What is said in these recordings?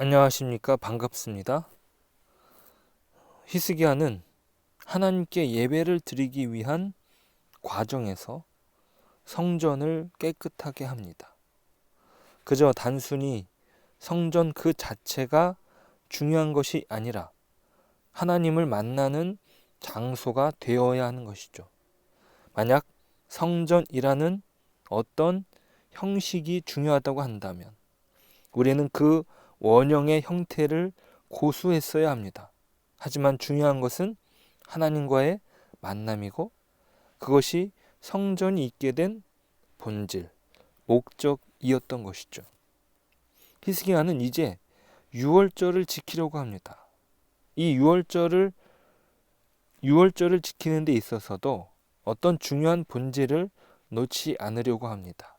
안녕하십니까. 반갑습니다. 히스기야는 하나님께 예배를 드리기 위한 과정에서 성전을 깨끗하게 합니다. 그저 단순히 성전 그 자체가 중요한 것이 아니라 하나님을 만나는 장소가 되어야 하는 것이죠. 만약 성전이라는 어떤 형식이 중요하다고 한다면 우리는 그 원형의 형태를 고수했어야 합니다. 하지만 중요한 것은 하나님과의 만남이고 그것이 성전이 있게 된 본질, 목적이었던 것이죠. 히스기야는 이제 유월절을 지키려고 합니다. 이 유월절을 지키는 데 있어서도 어떤 중요한 본질을 놓지 않으려고 합니다.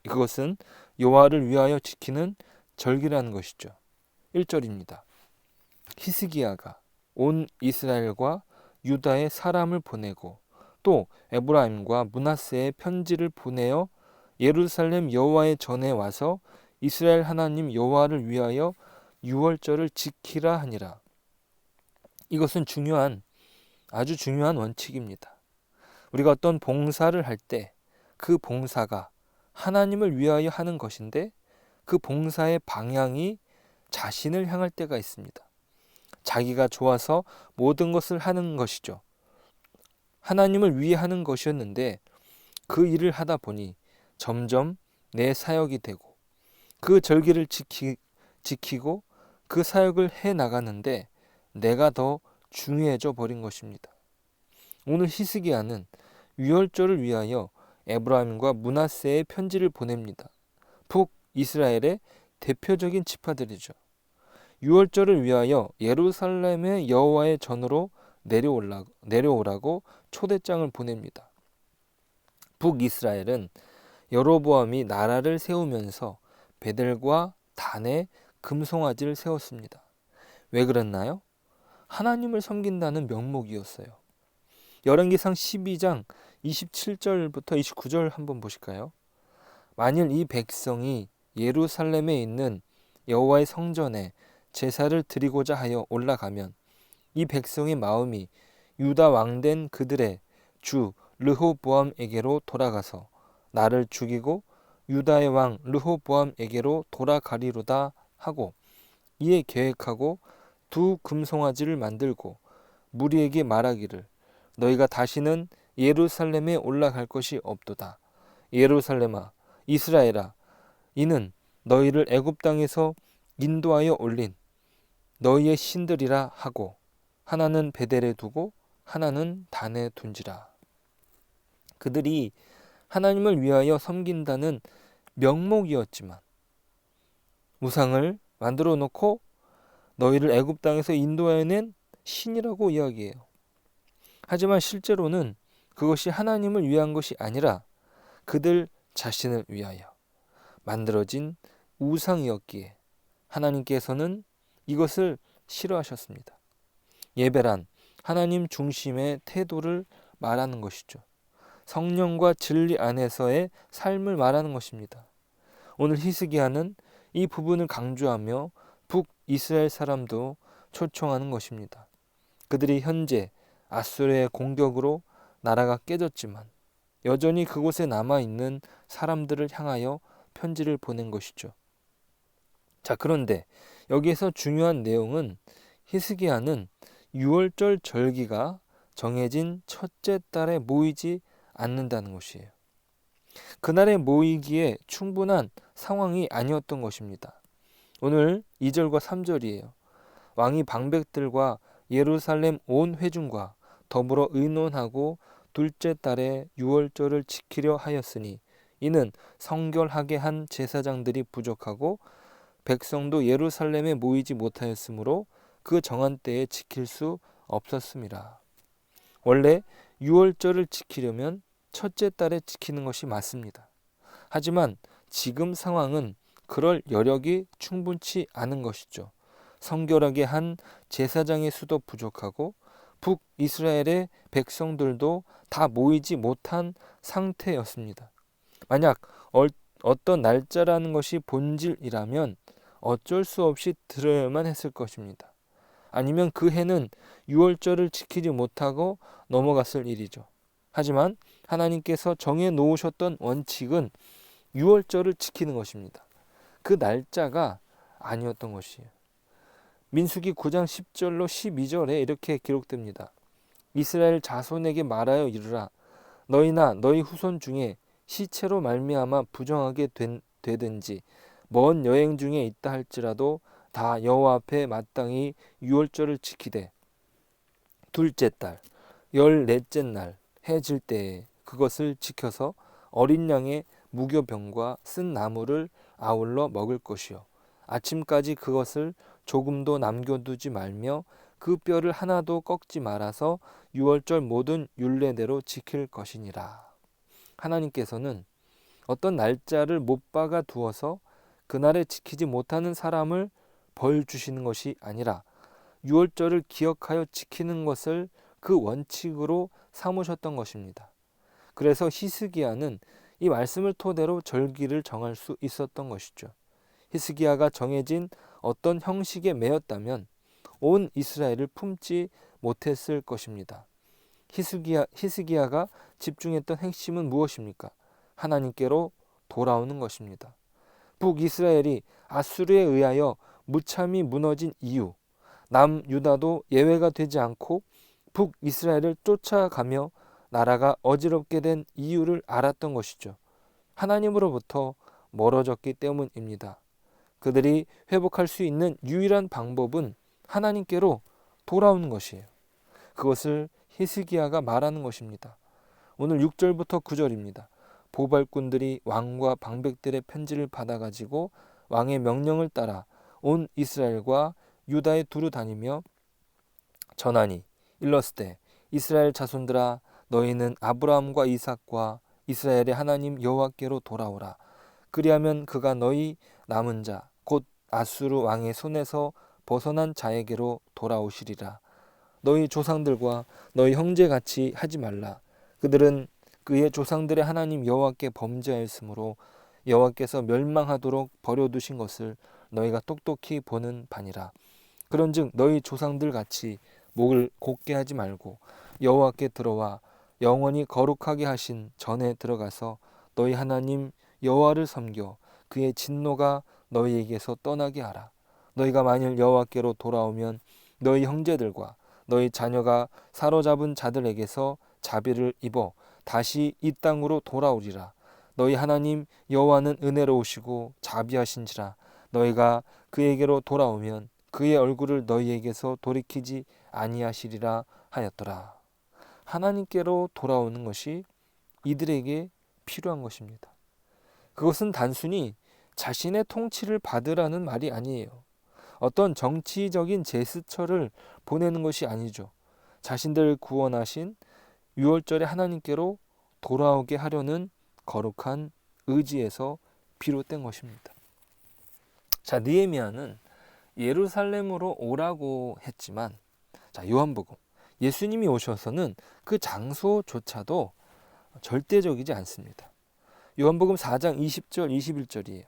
그것은 여호와를 위하여 지키는 절기라는 것이죠. 1절입니다. 히스기야가 온 이스라엘과 유다의 사람을 보내고 또 에브라임과 므낫세의 편지를 보내어 예루살렘 여호와의 전에 와서 이스라엘 하나님 여호와를 위하여 유월절을 지키라 하니라. 이것은 아주 중요한 원칙입니다. 우리가 어떤 봉사를 할 때 그 봉사가 하나님을 위하여 하는 것인데 그 봉사의 방향이 자신을 향할 때가 있습니다. 자기가 좋아서 모든 것을 하는 것이죠. 하나님을 위해 하는 것이었는데 그 일을 하다 보니 점점 내 사역이 되고 그 절기를 지키고 그 사역을 해 나가는데 내가 더 중요해져 버린 것입니다. 오늘 히스기야는 유월절을 위하여 에브라임과 므낫세의 편지를 보냅니다. 북이스라엘의 대표적인 지파들이죠. 유월절을 위하여 예루살렘의 여호와의 전으로 내려오라고 초대장을 보냅니다. 북이스라엘은 여로보암이 나라를 세우면서 베델과 단에 금송아지를 세웠습니다. 왜 그랬나요? 하나님을 섬긴다는 명목이었어요. 열왕기상 12장 27절부터 29절 한번 보실까요? 만일 이 백성이 예루살렘에 있는 여호와의 성전에 제사를 드리고자 하여 올라가면 이 백성의 마음이 유다 왕된 그들의 주 르호보암에게로 돌아가서 나를 죽이고 유다의 왕 르호보암에게로 돌아가리로다 하고 이에 계획하고 두 금송아지를 만들고 무리에게 말하기를 너희가 다시는 예루살렘에 올라갈 것이 없도다. 예루살렘아 이스라엘아 이는 너희를 애굽 땅에서 인도하여 올린 너희의 신들이라 하고 하나는 베델에 두고 하나는 단에 둔지라. 그들이 하나님을 위하여 섬긴다는 명목이었지만 우상을 만들어 놓고 너희를 애굽 땅에서 인도해낸 신이라고 이야기해요. 하지만 실제로는 그것이 하나님을 위한 것이 아니라 그들 자신을 위하여 만들어진 우상이었기에 하나님께서는 이것을 싫어하셨습니다. 예배란 하나님 중심의 태도를 말하는 것이죠. 성령과 진리 안에서의 삶을 말하는 것입니다. 오늘 히스기야는 이 부분을 강조하며 북이스라엘 사람도 초청하는 것입니다. 그들이 현재 아수르의 공격으로 나라가 깨졌지만 여전히 그곳에 남아있는 사람들을 향하여 편지를 보낸 것이죠. 자, 그런데 여기에서 중요한 내용은 히스기야는 유월절 절기가 정해진 첫째 달에 모이지 않는다는 것이에요. 그날에 모이기에 충분한 상황이 아니었던 것입니다. 오늘 2절과 3절이에요. 왕이 방백들과 예루살렘 온 회중과 더불어 의논하고 둘째 달에 유월절을 지키려 하였으니 이는 성결하게 한 제사장들이 부족하고 백성도 예루살렘에 모이지 못하였으므로 그 정한 때에 지킬 수 없었습니다. 원래 유월절을 지키려면 첫째 달에 지키는 것이 맞습니다. 하지만 지금 상황은 그럴 여력이 충분치 않은 것이죠. 성결하게 한 제사장의 수도 부족하고 북이스라엘의 백성들도 다 모이지 못한 상태였습니다. 만약 어떤 날짜라는 것이 본질이라면 어쩔 수 없이 들어야만 했을 것입니다. 아니면 그 해는 유월절을 지키지 못하고 넘어갔을 일이죠. 하지만 하나님께서 정해 놓으셨던 원칙은 유월절을 지키는 것입니다. 그 날짜가 아니었던 것이에요. 민수기 9장 10절로 12절에 이렇게 기록됩니다. 이스라엘 자손에게 말하여 이르라. 너희나 너희 후손 중에 시체로 말미암아 부정하게 되든지 먼 여행 중에 있다 할지라도 다 여호와 앞에 마땅히 유월절을 지키되 둘째 달 14째 날 해 질 때에 그것을 지켜서 어린 양의 무교병과 쓴 나물을 아울러 먹을 것이요 아침까지 그것을 조금도 남겨두지 말며 그 뼈를 하나도 꺾지 말아서 유월절 모든 율례대로 지킬 것이니라. 하나님께서는 어떤 날짜를 못 박아 두어서 그날에 지키지 못하는 사람을 벌 주시는 것이 아니라 유월절을 기억하여 지키는 것을 그 원칙으로 삼으셨던 것입니다. 그래서 히스기야는 이 말씀을 토대로 절기를 정할 수 있었던 것이죠. 히스기야가 정해진 어떤 형식에 매였다면 온 이스라엘을 품지 못했을 것입니다. 히스기야가 집중했던 핵심은 무엇입니까? 하나님께로 돌아오는 것입니다. 북이스라엘이 아수르에 의하여 무참히 무너진 이유, 남유다도 예외가 되지 않고 북이스라엘을 쫓아가며 나라가 어지럽게 된 이유를 알았던 것이죠. 하나님으로부터 멀어졌기 때문입니다. 그들이 회복할 수 있는 유일한 방법은 하나님께로 돌아오는 것이에요. 그것을 히스기야가 말하는 것입니다. 오늘 6절부터 9절입니다. 보발꾼들이 왕과 방백들의 편지를 받아가지고 왕의 명령을 따라 온 이스라엘과 유다에 두루 다니며 전하니 일렀으되 이스라엘 자손들아 너희는 아브라함과 이삭과 이스라엘의 하나님 여호와께로 돌아오라. 그리하면 그가 너희 남은 자 곧 아수르 왕의 손에서 벗어난 자에게로 돌아오시리라. 너희 조상들과 너희 형제같이 하지 말라. 그들은 그의 조상들의 하나님 여호와께 범죄하였으므로 여호와께서 멸망하도록 버려두신 것을 너희가 똑똑히 보는 바니라. 그런즉 너희 조상들 같이 목을 곧게 하지 말고 여호와께 들어와 영원히 거룩하게 하신 전에 들어가서 너희 하나님 여호와를 섬겨 그의 진노가 너희에게서 떠나게 하라. 너희가 만일 여호와께로 돌아오면 너희 형제들과 너희 자녀가 사로잡은 자들에게서 자비를 입어 다시 이 땅으로 돌아오리라. 너희 하나님 여호와는 은혜로우시고 자비하신지라. 너희가 그에게로 돌아오면 그의 얼굴을 너희에게서 돌이키지 아니하시리라 하였더라. 하나님께로 돌아오는 것이 이들에게 필요한 것입니다. 그것은 단순히 자신의 통치를 받으라는 말이 아니에요. 어떤 정치적인 제스처를 보내는 것이 아니죠. 자신들을 구원하신 유월절에 하나님께로 돌아오게 하려는 거룩한 의지에서 비롯된 것입니다. 자, 느헤미야는 예루살렘으로 오라고 했지만 요한복음 예수님이 오셔서는 그 장소조차도 절대적이지 않습니다. 요한복음 4장 20절 21절이에요.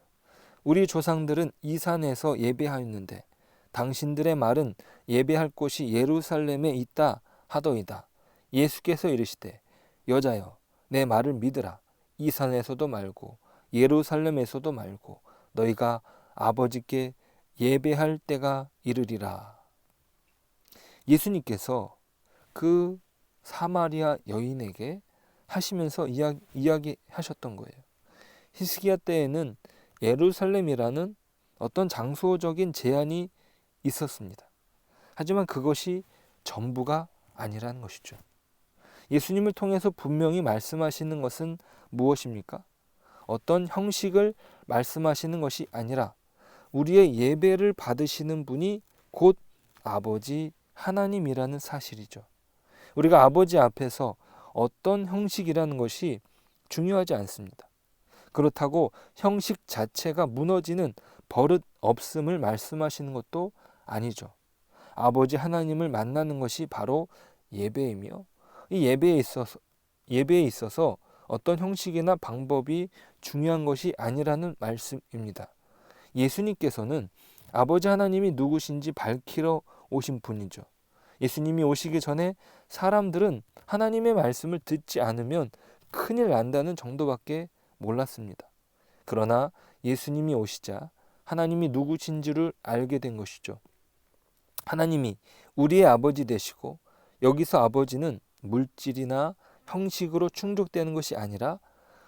우리 조상들은 이 산에서 예배하였는데 당신들의 말은 예배할 곳이 예루살렘에 있다 하더이다. 예수께서 이르시되 여자여 내 말을 믿으라. 이 산에서도 말고 예루살렘에서도 말고 너희가 아버지께 예배할 때가 이르리라. 예수님께서 그 사마리아 여인에게 하시면서 이야기하셨던 거예요. 히스기야 때에는 예루살렘이라는 어떤 장소적인 제한이 있었습니다. 하지만 그것이 전부가 아니라는 것이죠. 예수님을 통해서 분명히 말씀하시는 것은 무엇입니까? 어떤 형식을 말씀하시는 것이 아니라 우리의 예배를 받으시는 분이 곧 아버지 하나님이라는 사실이죠. 우리가 아버지 앞에서 어떤 형식이라는 것이 중요하지 않습니다. 그렇다고 형식 자체가 무너지는 버릇 없음을 말씀하시는 것도 아니죠. 아버지 하나님을 만나는 것이 바로 예배이며 이 예배에 있어서 어떤 형식이나 방법이 중요한 것이 아니라는 말씀입니다. 예수님께서는 아버지 하나님이 누구신지 밝히러 오신 분이죠. 예수님이 오시기 전에 사람들은 하나님의 말씀을 듣지 않으면 큰일 난다는 정도밖에 몰랐습니다. 그러나 예수님이 오시자 하나님이 누구신지를 알게 된 것이죠. 하나님이 우리의 아버지 되시고, 여기서 아버지는 물질이나 형식으로 충족되는 것이 아니라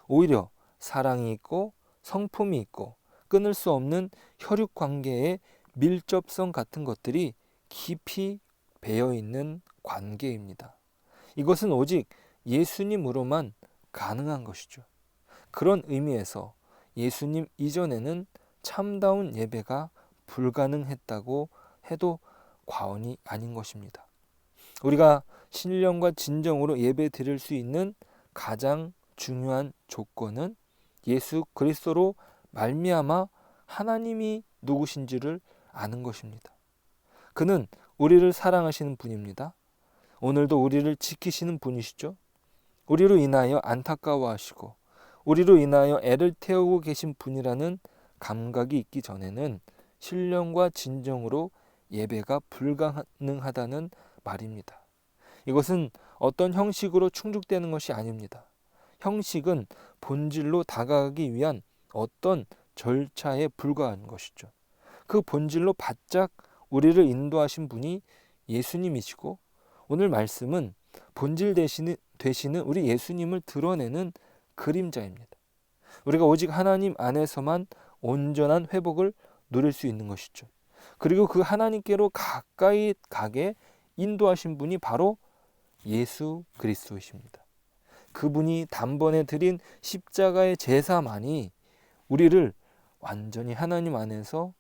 오히려 사랑이 있고 성품이 있고 끊을 수 없는 혈육 관계의 밀접성 같은 것들이 깊이 배어 있는 관계입니다. 이것은 오직 예수님으로만 가능한 것이죠. 그런 의미에서 예수님 이전에는 참다운 예배가 불가능했다고 해도 과언이 아닌 것입니다. 우리가 신령과 진정으로 예배 드릴 수 있는 가장 중요한 조건은 예수 그리스도로 말미암아 하나님이 누구신지를 아는 것입니다. 그는 우리를 사랑하시는 분입니다. 오늘도 우리를 지키시는 분이시죠. 우리로 인하여 안타까워하시고 우리로 인하여 애를 태우고 계신 분이라는 감각이 있기 전에는 신령과 진정으로 예배가 불가능하다는 말입니다. 이것은 어떤 형식으로 충족되는 것이 아닙니다. 형식은 본질로 다가가기 위한 어떤 절차에 불과한 것이죠. 그 본질로 바짝 우리를 인도하신 분이 예수님이시고, 오늘 말씀은 본질 되시는 우리 예수님을 드러내는 그림자입니다. 우리가 오직 하나님 안에서만 온전한 회복을 누릴 수 있는 것이죠. 그리고 그 하나님께로 가까이 가게 인도하신 분이 바로 예수 그리스도이십니다. 그분이 단번에 드린 십자가의 제사만이 우리를 완전히 하나님 안에서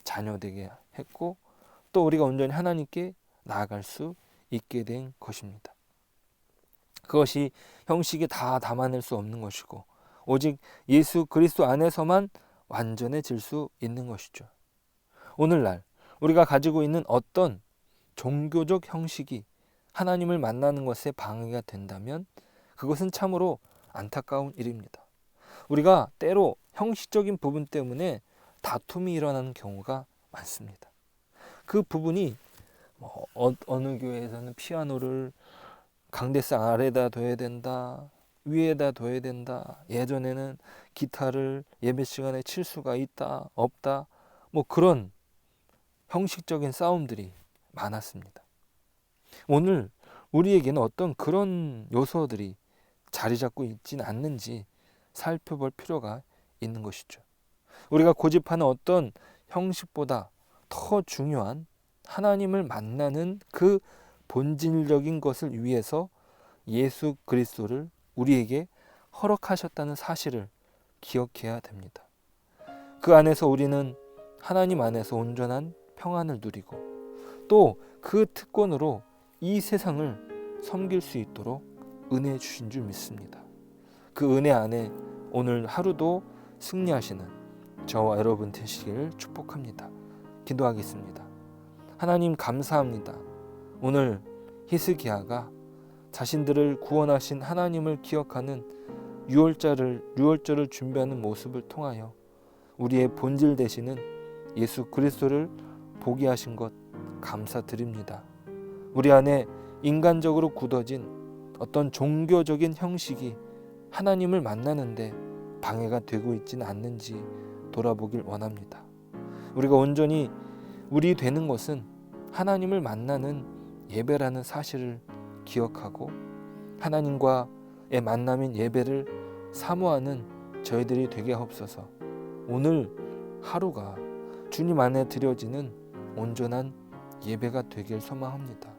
자녀되게 했고, 또 우리가 온전히 하나님께 나아갈 수 있게 된 것입니다. 그것이 형식에 다 담아낼 수 없는 것이고, 오직 예수 그리스도 안에서만 완전해질 수 있는 것이죠. 오늘날 우리가 가지고 있는 어떤 종교적 형식이 하나님을 만나는 것에 방해가 된다면 그것은 참으로 안타까운 일입니다. 우리가 때로 형식적인 부분 때문에 다툼이 일어나는 경우가 많습니다. 그 부분이 어느 교회에서는 피아노를 강대상 아래다 둬야 된다, 위에다 둬야 된다, 예전에는 기타를 예배 시간에 칠 수가 있다, 없다, 그런 형식적인 싸움들이 많았습니다. 오늘 우리에게는 어떤 그런 요소들이 자리 잡고 있지는 않는지 살펴볼 필요가 있는 것이죠. 우리가 고집하는 어떤 형식보다 더 중요한 하나님을 만나는 그 본질적인 것을 위해서 예수 그리스도를 우리에게 허락하셨다는 사실을 기억해야 됩니다. 그 안에서 우리는 하나님 안에서 온전한 평안을 누리고, 또 그 특권으로 이 세상을 섬길 수 있도록 은혜 주신 줄 믿습니다. 그 은혜 안에 오늘 하루도 승리하시는 저와 여러분 되시기를 축복합니다. 기도하겠습니다. 하나님 감사합니다. 오늘 히스기야가 자신들을 구원하신 하나님을 기억하는 유월절을 준비하는 모습을 통하여 우리의 본질 되시는 예수 그리스도를 보게 하신 것 감사드립니다. 우리 안에 인간적으로 굳어진 어떤 종교적인 형식이 하나님을 만나는데 방해가 되고 있지는 않는지 돌아보길 원합니다. 우리가 온전히 우리 되는 것은 하나님을 만나는 예배라는 사실을 기억하고 하나님과의 만남인 예배를 사모하는 저희들이 되게 하옵소서. 오늘 하루가 주님 안에 드려지는 온전한 예배가 되길 소망합니다.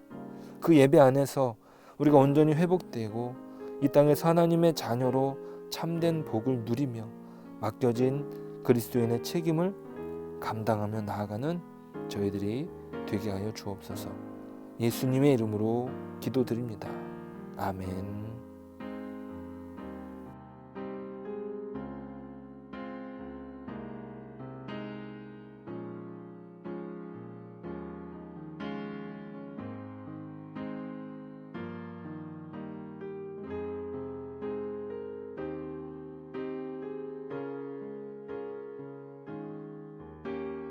그 예배 안에서 우리가 온전히 회복되고 이 땅에서 하나님의 자녀로 참된 복을 누리며 맡겨진 그리스도인의 책임을 감당하며 나아가는 저희들이 되게 하여 주옵소서. 예수님의 이름으로 기도드립니다. 아멘.